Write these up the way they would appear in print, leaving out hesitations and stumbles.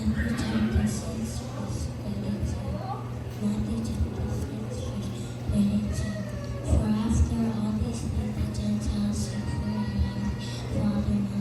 Matthew chapter 6, verse 32. Matthew chapter 6, verse 32. For after all these things the Gentiles seek for your heavenly Father knows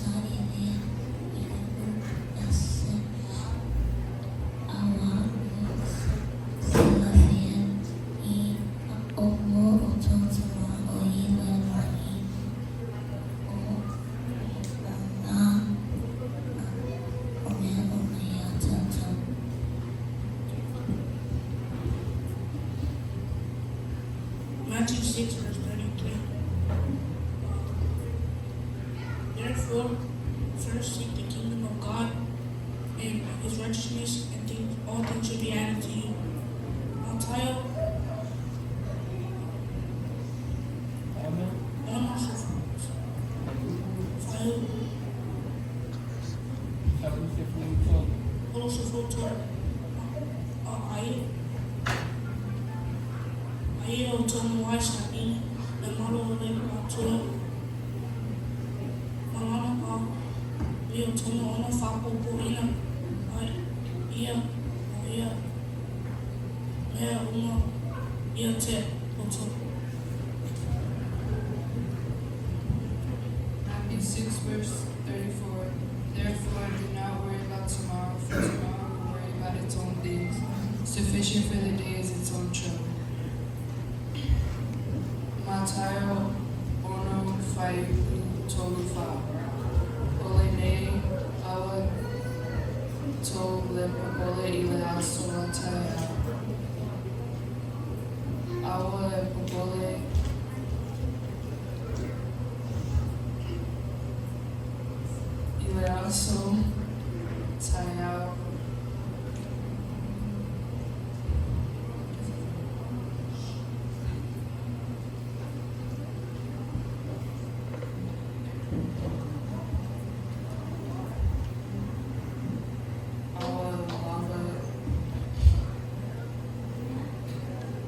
that you need these things. Matthew, Matthew 6, verse 33. Therefore, first seek the kingdom of God and his righteousness, and all things shall be added to you. Matthew, Aí eu tomo mais sabe, demoro de patrulha, malama pa, eu tomo uma fapo purina, ia, uma, ia te, Matthew 6, verse 34. Therefore, do not worry about tomorrow, for tomorrow will worry about its own things. Sufficient for the day is its own trouble. Matthew 1:5 tolufa. Olene awa tole popole ile asolataya. Awa popole ile aso taya.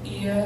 Ia